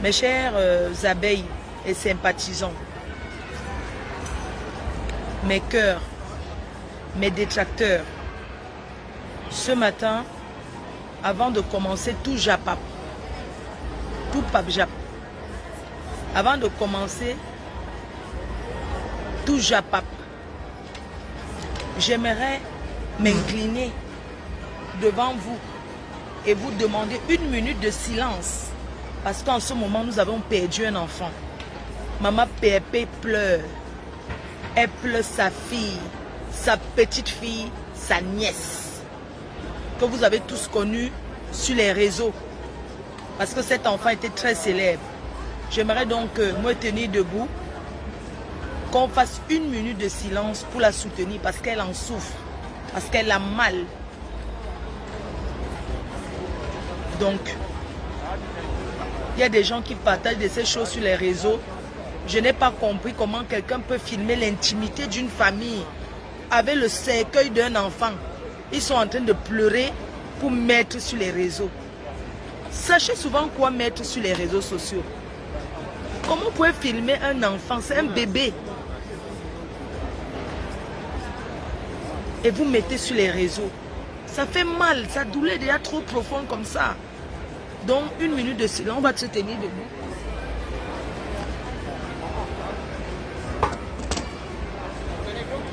Mes chers abeilles et sympathisants, mes cœurs, mes détracteurs, ce matin, avant de commencer tout japap, tout papjap, avant de commencer tout japap, j'aimerais m'incliner devant vous et vous demander 1 minute de silence. Parce qu'en ce moment, nous avons perdu un enfant. Maman Pépé pleure. Elle pleure sa fille, sa petite fille, sa nièce. Que vous avez tous connu sur les réseaux. Parce que cet enfant était très célèbre. J'aimerais donc me tenir debout. Qu'on fasse 1 minute de silence pour la soutenir. Parce qu'elle en souffre. Parce qu'elle a mal. Donc, il y a des gens qui partagent de ces choses sur les réseaux. Je n'ai pas compris comment quelqu'un peut filmer l'intimité d'une famille avec le cercueil d'un enfant. Ils sont en train de pleurer pour mettre sur les réseaux. Sachez souvent quoi mettre sur les réseaux sociaux. Comment vous pouvez filmer un enfant? C'est un bébé. Et vous mettez sur les réseaux. Ça fait mal, sa douleur est déjà trop profonde comme ça. Donc, 1 minute de silence, on va se tenir debout.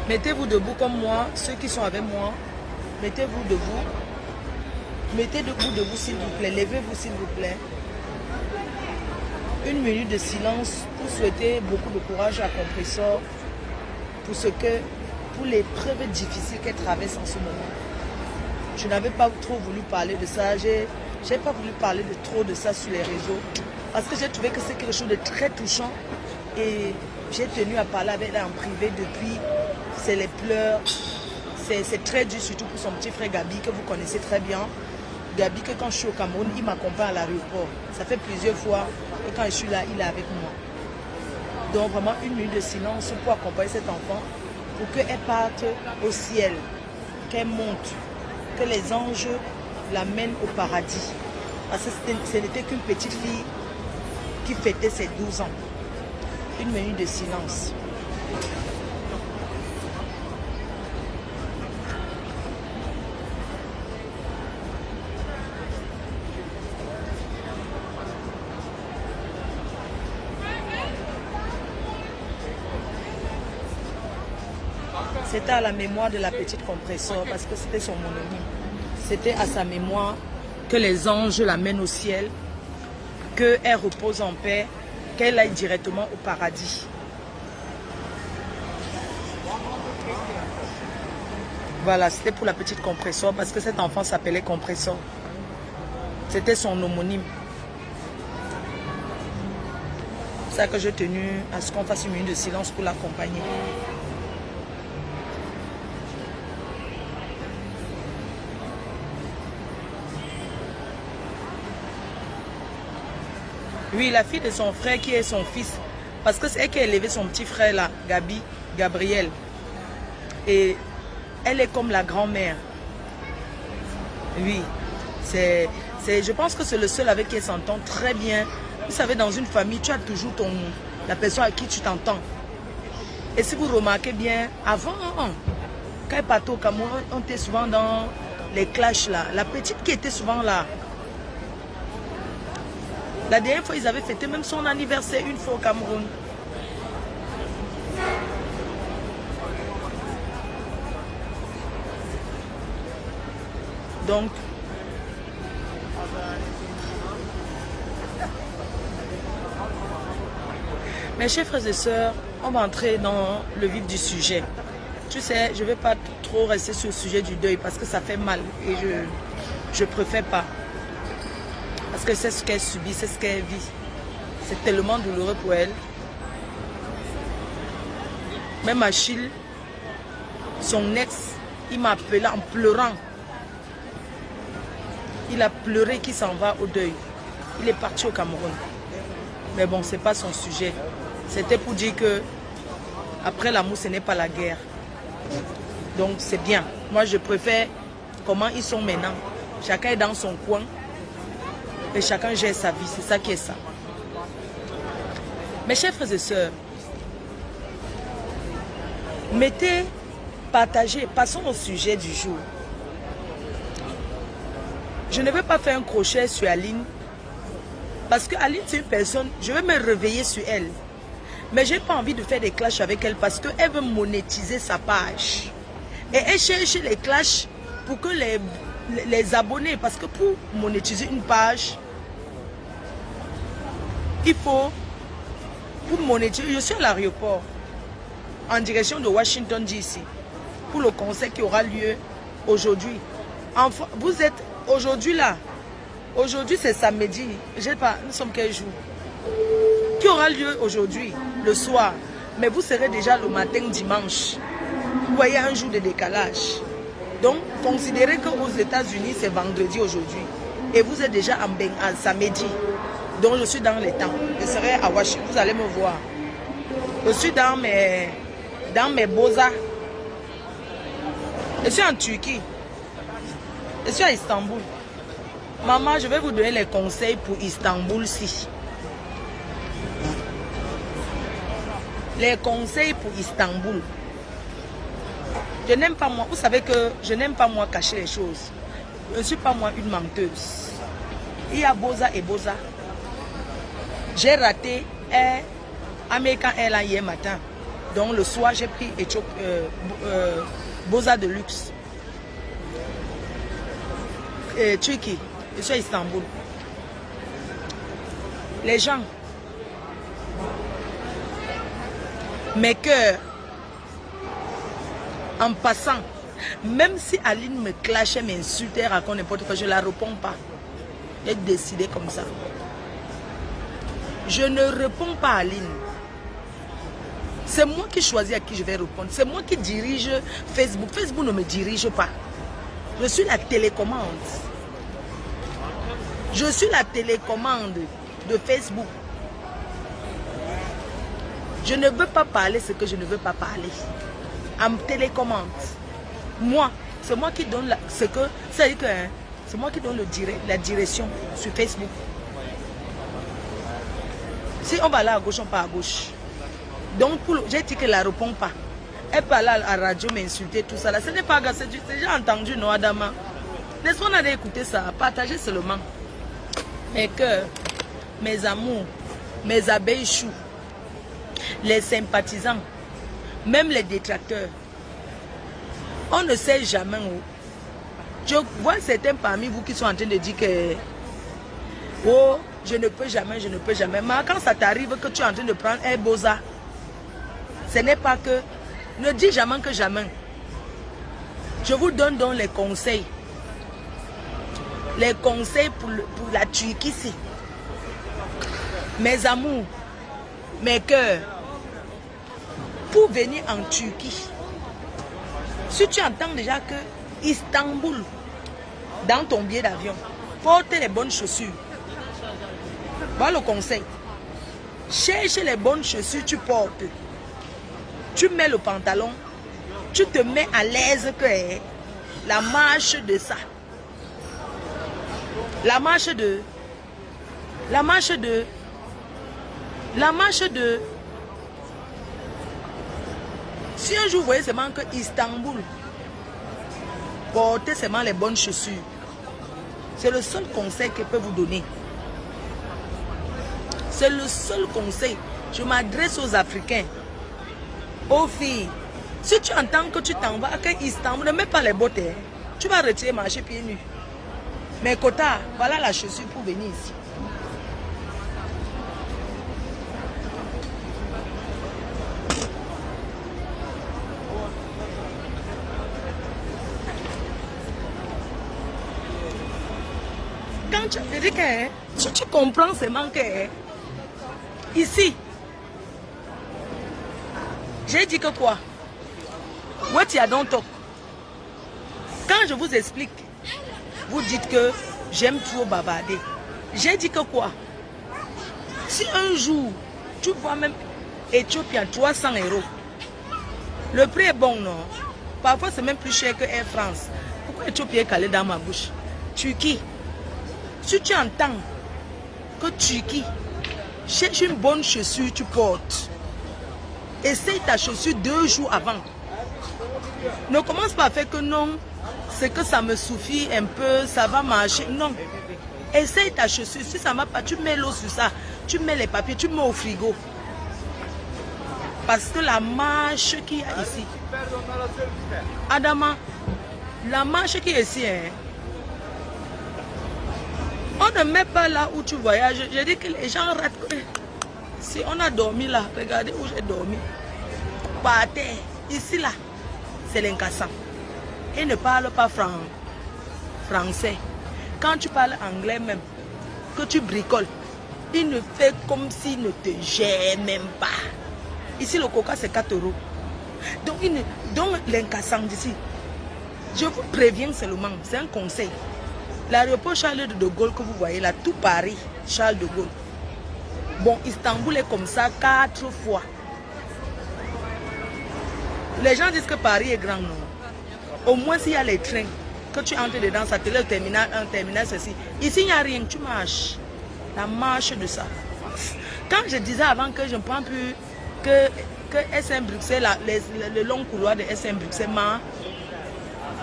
Mettez-vous debout comme moi, ceux qui sont avec moi. Mettez-vous debout. Mettez debout de vous s'il vous plaît. Levez-vous s'il vous plaît. 1 minute de silence pour souhaiter beaucoup de courage à Compressor pour l'épreuve difficile qu'elle traverse en ce moment. Je n'avais pas trop voulu parler de ça. J'ai pas voulu parler de trop de ça sur les réseaux. Parce que j'ai trouvé que c'est quelque chose de très touchant. Et j'ai tenu à parler avec elle en privé depuis. C'est les pleurs. C'est très dur, surtout pour son petit frère Gabi, que vous connaissez très bien. Gabi, que quand je suis au Cameroun, il m'accompagne à l'aéroport. Ça fait plusieurs fois. Et quand je suis là, il est avec moi. Donc vraiment 1 minute de silence pour accompagner cet enfant. Pour qu'elle parte au ciel. Qu'elle monte. Que les anges l'amènent au paradis. Parce que ce n'était qu'une petite fille qui fêtait ses 12 ans. 1 minute de silence. C'était à la mémoire de la petite Compressor parce que c'était son mononyme. C'était à sa mémoire que les anges l'amènent au ciel, qu'elle repose en paix, qu'elle aille directement au paradis. Voilà, c'était pour la petite Compressor parce que cet enfant s'appelait Compressor. C'était son homonyme. C'est ça que j'ai tenu à ce qu'on fasse 1 minute de silence pour l'accompagner. Oui, la fille de son frère qui est son fils. Parce que c'est elle qui a élevé son petit frère là, Gabriel. Et elle est comme la grand-mère. Oui, je pense que c'est le seul avec qui elle s'entend très bien. Vous savez, dans une famille, tu as toujours la personne à qui tu t'entends. Et si vous remarquez bien, avant, quand elle partait au Cameroun, on était souvent dans les clashs là. La petite qui était souvent là. La dernière fois, ils avaient fêté même son anniversaire une fois au Cameroun. Donc, mes chers frères et sœurs, on va entrer dans le vif du sujet. Tu sais, je ne vais pas trop rester sur le sujet du deuil parce que ça fait mal et je préfère pas. Parce que c'est ce qu'elle subit, c'est ce qu'elle vit. C'est tellement douloureux pour elle. Même Achille, son ex, il m'a appelé en pleurant. Il a pleuré qu'il s'en va au deuil. Il est parti au Cameroun. Mais bon, ce n'est pas son sujet. C'était pour dire que après l'amour, ce n'est pas la guerre. Donc c'est bien. Moi, je préfère comment ils sont maintenant. Chacun est dans son coin. Et chacun gère sa vie. C'est ça qui est ça. Mes chers frères et sœurs, mettez, partagez, passons au sujet du jour. Je ne vais pas faire un crochet sur Aline, parce que Aline c'est une personne, je vais me réveiller sur elle. Mais je n'ai pas envie de faire des clashs avec elle parce qu'elle veut monétiser sa page. Et elle cherche les clashs pour que les abonnés, parce que pour monétiser une page, il faut, pour monétiser, je suis à l'aéroport, en direction de Washington DC, pour le concert qui aura lieu aujourd'hui. Enfin, vous êtes aujourd'hui là, aujourd'hui c'est samedi, je sais pas, nous sommes quel jour? Qui aura lieu aujourd'hui, le soir, mais vous serez déjà le matin dimanche. Vous voyez un jour de décalage. Donc, considérez qu'aux États-Unis, c'est vendredi aujourd'hui. Et vous êtes déjà en samedi. Donc, je suis dans les temps. Je serai à Washington. Vous allez me voir. Je suis dans mes beaux-arts. Je suis en Turquie. Je suis à Istanbul. Maman, je vais vous donner les conseils pour Istanbul-ci. Les conseils pour Istanbul. Je n'aime pas moi, vous savez que je n'aime pas moi cacher les choses. Je ne suis pas moi une menteuse. Il y a Boza et Boza. J'ai raté American Airlines hier matin. Donc le soir, j'ai pris Boza de luxe. Turquie, je suis à Istanbul. Les gens, mes cœurs, en passant, même si Aline me clashait, m'insultait, raconte n'importe quoi, je ne la réponds pas. J'ai décidé comme ça. Je ne réponds pas à Aline. C'est moi qui choisis à qui je vais répondre. C'est moi qui dirige Facebook. Facebook ne me dirige pas. Je suis la télécommande. Je suis la télécommande de Facebook. Je ne veux pas parler ce que je ne veux pas parler. En télécommande. Moi, c'est moi qui donne c'est moi qui donne la direction sur Facebook. Si on va là à gauche, on part à gauche. Donc, j'ai dit qu'elle ne répond pas. Elle parle à la radio, m'insulter, tout ça. Là. Ce n'est pas grave, c'est déjà entendu, non, Adama. Laisse qu'on allait écouter ça, partager seulement. Mes cœurs, mes amours, mes abeilles choux, les sympathisants, même les détracteurs. On ne sait jamais où. Je vois certains parmi vous qui sont en train de dire que oh, je ne peux jamais, je ne peux jamais. Mais quand ça t'arrive que tu es en train de prendre un Boza, ce n'est pas que... Ne dis jamais que jamais. Je vous donne donc les conseils. Les conseils pour la Turquie ici. Mes amours, mes cœurs. Pour venir en Turquie, si tu entends déjà que Istanbul, dans ton billet d'avion, porte les bonnes chaussures. Voilà le conseil. Cherche les bonnes chaussures, tu portes. Tu mets le pantalon, tu te mets à l'aise que la marche de ça. La marche de... Si un jour vous voyez seulement que Istanbul, portez seulement les bonnes chaussures. C'est le seul conseil que je peux vous donner. C'est le seul conseil. Je m'adresse aux Africains, aux filles. Si tu entends que tu t'en vas à Istanbul, ne mets pas les bottes. Tu vas retirer marcher pieds nus. Mais Kota, voilà la chaussure pour venir ici. Quand tu dis que si tu comprends seulement que ici, j'ai dit que quoi? What you don't talk. Quand je vous explique, vous dites que j'aime trop bavarder. J'ai dit que quoi? Si un jour, tu vois même Éthiopie à 300 €, le prix est bon, non? Parfois, c'est même plus cher que Air France. Pourquoi Éthiopie est calé dans ma bouche? Turquie. Si tu entends que Turquie, Cherche une bonne chaussure, tu portes. Essaye ta chaussure 2 jours avant. Ne commence pas à faire que non, c'est que ça me suffit un peu, ça va marcher. Non. Essaye ta chaussure. Si ça ne va pas, tu mets l'eau sur ça. Tu mets les papiers, tu mets au frigo. Parce que la marche qu'il y a ici. Adama, la marche qui est ici, hein, on ne met pas là où tu voyages. Je dis que les gens ratent. Si on a dormi là, regardez où j'ai dormi. Par terre, ici là, c'est l'incassant. Il ne parle pas français. Quand tu parles anglais même, que tu bricoles, il ne fait comme s'il ne te gère même pas. Ici, le coca, c'est 4 €. Donc l'incassant d'ici, je vous préviens seulement, c'est un conseil. L'aéroport Charles de Gaulle que vous voyez là, tout Paris, Charles de Gaulle. Bon, Istanbul est comme ça 4 fois. Les gens disent que Paris est grand, non. Au moins s'il y a les trains, que tu entres dedans, ça te lève terminal 1, terminal ceci. Ici, il n'y a rien, tu marches. La marche de ça. Quand je disais avant que je ne prends plus que SM Bruxelles, le long couloir de SM Bruxelles,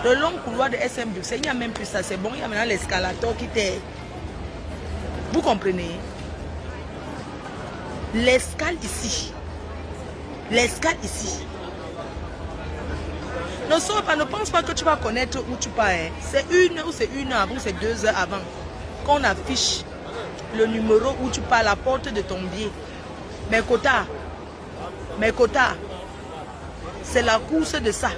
le long couloir de SM Bruxelles, il n'y a même plus ça, c'est bon, il y a maintenant l'escalator qui t'est... Vous comprenez? L'escale ici. L'escale ici. Ne sors pas, ne pense pas que tu vas connaître où tu pars. Hein. C'est 1 heure ou c'est 1 heure avant, c'est 2 heures avant qu'on affiche le numéro où tu pars à la porte de ton billet. Mes quotas, c'est la course de ça.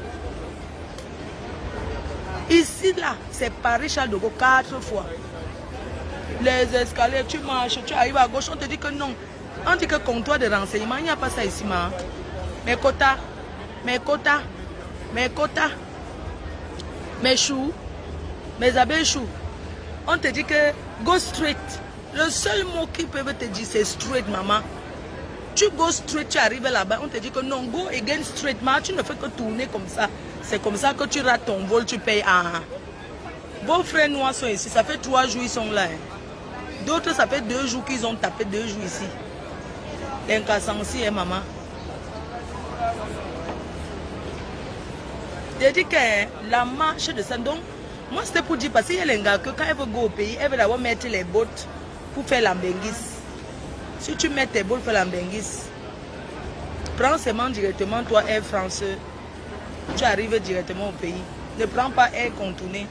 Ici, là, c'est Paris-Charles de Gaulle 4 fois. Les escaliers, tu marches, tu arrives à gauche, on te dit que non. On dit que comptoir de renseignement, il n'y a pas ça ici, ma. Mes quotas, mes choux, mes abeilles choux. On te dit que go straight. Le seul mot qu'ils peuvent te dire, c'est straight, maman. Tu go straight, tu arrives là-bas, on te dit que non, go again straight, maman. Tu ne fais que tourner comme ça. C'est comme ça que tu rates ton vol, tu payes. Vos frères noirs sont ici, ça fait 3 jours ils sont là. Hein. D'autres, ça fait 2 jours qu'ils ont tapé 2 jours ici. L'incassant aussi, hein, maman. J'ai dit que la marche de ça, donc, moi c'était pour dire, parce qu'il y a les gars que quand elle veut go au pays, elle veut d'abord mettre les bottes pour faire l'ambenguisse. Si tu mets tes bottes pour faire l'ambenguisse, prends seulement directement toi Air France, tu arrives directement au pays. Ne prends pas Air contourné.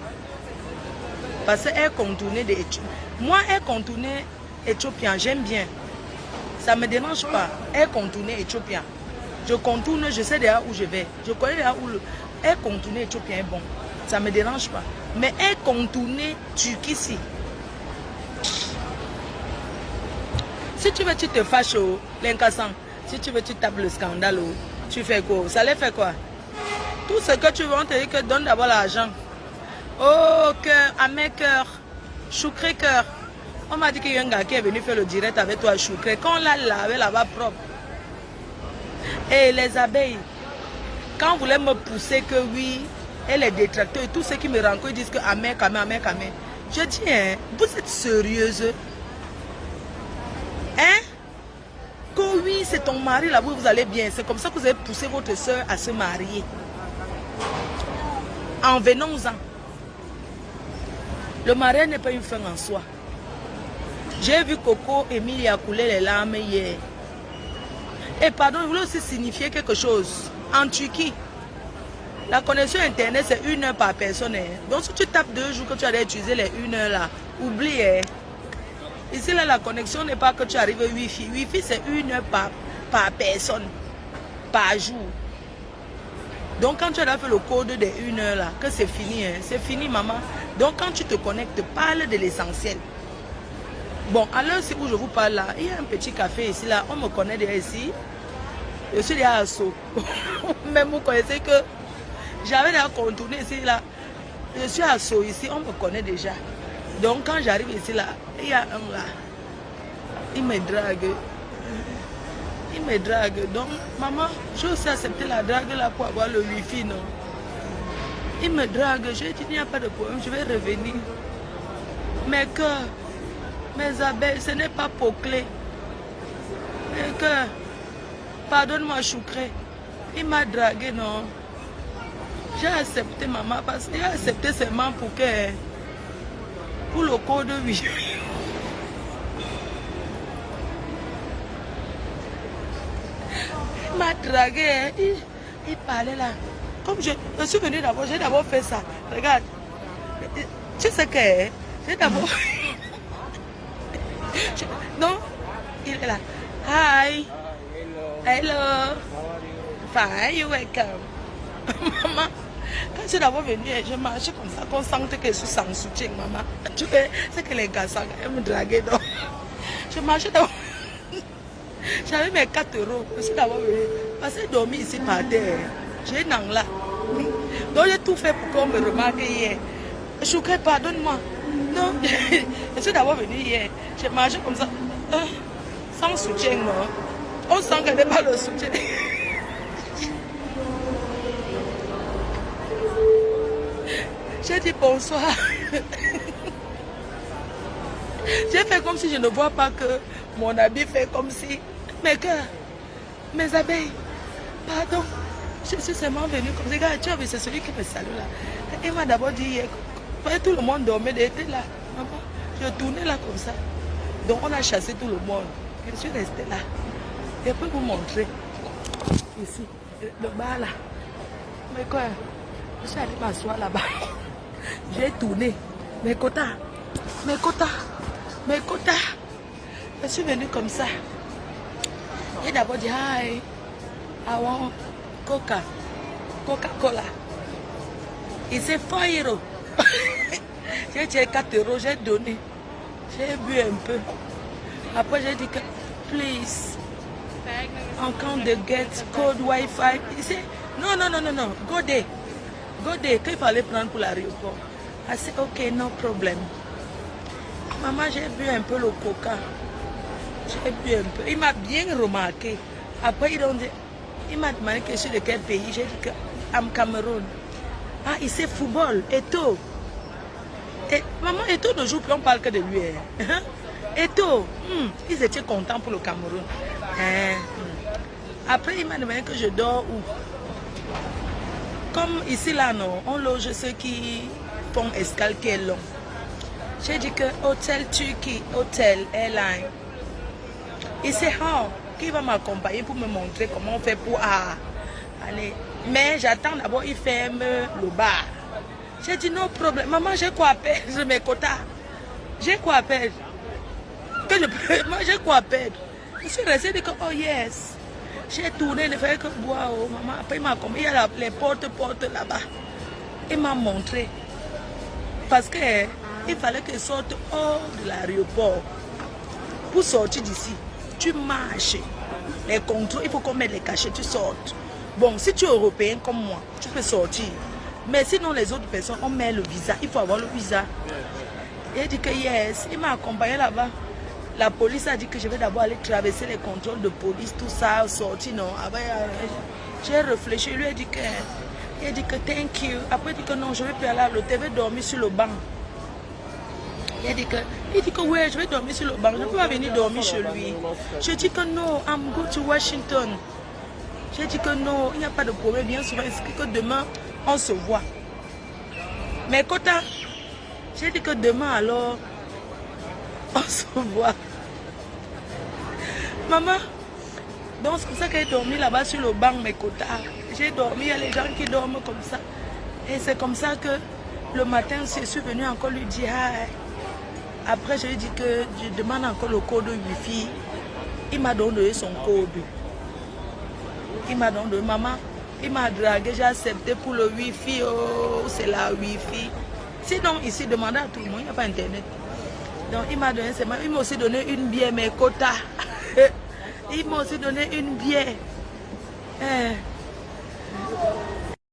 Parce que Air contourné de moi, Air contourné éthiopien, j'aime bien. Ça ne me dérange pas. Air contourné éthiopien. Je contourne, je sais déjà où je vais. Je connais déjà où le air contourné éthiopien est bon. Ça ne me dérange pas. Mais air contourné Turquie, si. Si tu veux, tu te fâches au l'incassant. Si tu veux, tu tapes le scandale. Tu fais quoi? Ça les fait quoi? Tout ce que tu veux, on te dit que donne d'abord l'argent. Oh, cœur, amer cœur, choucré cœur. On m'a dit qu'il y a un gars qui est venu faire le direct avec toi, choucré. Quand on l'a lavé là-bas propre. Et les abeilles, quand vous voulez me pousser que oui, et les détracteurs, et tous ceux qui me rencontrent, ils disent que amer, amer. Je dis, hein, vous êtes sérieuse? Hein? Que oui, c'est ton mari là, vous allez bien. C'est comme ça que vous avez poussé votre soeur à se marier. En venons-en. Le mariage n'est pas une fin en soi. J'ai vu Coco Emilia couler les larmes hier. Et pardon, je voulais aussi signifier quelque chose. En Turquie, la connexion internet c'est 1 heure par personne. Donc si tu tapes 2 jours que tu allais utiliser les 1 heure là, oublie. Ici là, la connexion n'est pas que tu arrives au Wi-Fi. Wi-Fi c'est 1 heure par personne, par jour. Donc quand tu as fait le code de 1 heure là, que c'est fini, hein, c'est fini maman. Donc quand tu te connectes, parle de l'essentiel. Bon, à l'heure où je vous parle là, il y a un petit café ici là, on me connaît déjà ici. Je suis déjà à Sceaux. Même vous connaissez que j'avais déjà contourné ici là. Je suis à Sceaux ici, on me connaît déjà. Donc quand j'arrive ici là, il y a un là. Il me drague. Il me drague. Donc maman, je aussi accepté la drague là pour avoir le wifi, non. Il me drague. J'ai dit, il n'y a pas de problème, je vais revenir. Mais que mes abeilles, ce n'est pas pour clé. que, pardonne-moi, Choucré. Il m'a dragué, non. J'ai accepté, maman, parce qu'il a accepté seulement pour le code 8. Il m'a dragué, il parlait là. Comme je suis venu d'abord, j'ai d'abord fait ça. Regarde. Tu sais que j'ai d'abord... Non, il est là. Hi. Hello. Fine, you welcome. Maman, quand je suis d'abord venue, je marchais comme ça, qu'on sentait que je suis sans soutien, maman. Tu sais, c'est que les gars, ils me draguaient, donc. Je marchais d'abord. J'avais mes 4 euros. Je suis d'abord venue. Parce que j'ai dormi ici par terre. J'ai une angle là. Donc j'ai tout fait pour qu'on me remarque hier. Choucré, pardonne-moi. Non, je suis d'abord venue hier. J'ai marché comme ça. Sans soutien, non. On sent qu'elle n'est pas le soutien. J'ai dit bonsoir. J'ai fait comme si je ne vois pas que mon habit fait comme si... Mes cœurs, mes abeilles, pardon. Je suis seulement venue comme ça. Regarde, tu as vu, c'est celui qui me salue là. Il m'a d'abord dit, tout le monde dormait, il était là. Je tournais là comme ça. Donc on a chassé tout le monde. Je suis restée là. Et puis vous montrer. Ici, le bar là. Mais quoi? Je suis allée m'asseoir là-bas. J'ai tourné. Mes quotas. Mes quotas. Mes quotas. Je suis venue comme ça. J'ai d'abord dit, hi, I want Coca-Cola. Il c'est 4 euros. J'ai tiré 4 euros, j'ai donné. J'ai bu un peu. Après, j'ai dit que, please, on compte de get code Wi-Fi. Il dit, non, go there. Go there, qu'il fallait prendre pour l'aéroport. I said, ok, no problem. Maman, j'ai bu un peu le coca. J'ai bu un peu. Il m'a bien remarqué. Après, il m'a demandé que je suis de quel pays. J'ai dit que I'm Cameroun. Ah, il sait football. Eto'o. Et maman, Eto'o ne joue plus, on parle que de lui. Eto'o. Ils étaient contents pour le Cameroun. Après, il m'a demandé que je dors où. Comme ici, là, non, on loge ceux qui font escale qui est long. J'ai dit que hôtel Turquie, hôtel, airline. Il sait, qui va m'accompagner pour me montrer comment on fait pour aller. Mais j'attends d'abord, il ferme le bar. J'ai dit, non problème. Maman, j'ai quoi à perdre, mes quotas. J'ai quoi à perdre. Moi, j'ai quoi à perdre. Je suis restée, dit que, oh yes. J'ai tourné, il fallait que boire, maman. Après, il m'a accompagné. Il y a les portes là-bas. Il m'a montré. Parce que il fallait que je sorte hors de l'aéroport. Pour sortir d'ici, tu marches. Les contrôles, il faut qu'on mette les cachets, tu sortes. Bon, si tu es européen comme moi, tu peux sortir. Mais sinon, les autres personnes, on met le visa. Il faut avoir le visa. Il a dit que yes. Il m'a accompagné là-bas. La police a dit que je vais d'abord aller traverser les contrôles de police, tout ça, sortir, non. J'ai réfléchi, il lui a dit que thank you. Après, il dit que non, je vais plus aller à l'hôtel, je vais dormir sur le banc. Il dit que oui, je vais dormir sur le banc, je ne peux pas venir dormir chez lui. Je dis que non, I'm going to Washington. J'ai dit que non, il n'y a pas de problème, bien souvent, c'est que demain, on se voit. Mais quand j'ai dit que demain, alors, on se voit. Maman, donc c'est pour ça que j'ai dormi là-bas sur le banc, mes quotas. J'ai dormi, il y a les gens qui dorment comme ça. Et c'est comme ça que le matin, je suis venue encore lui dire hi. Après, je lui ai dit que je demande encore le code Wi-Fi. Il m'a donné son code. Il m'a donné, maman, il m'a dragué, j'ai accepté pour le Wi-Fi. Oh, c'est la Wi-Fi. Sinon, ici, demandez à tout le monde, il n'y a pas Internet. Donc, il m'a donné, il m'a aussi donné une bière, mes quotas. Il m'a aussi donné une bière.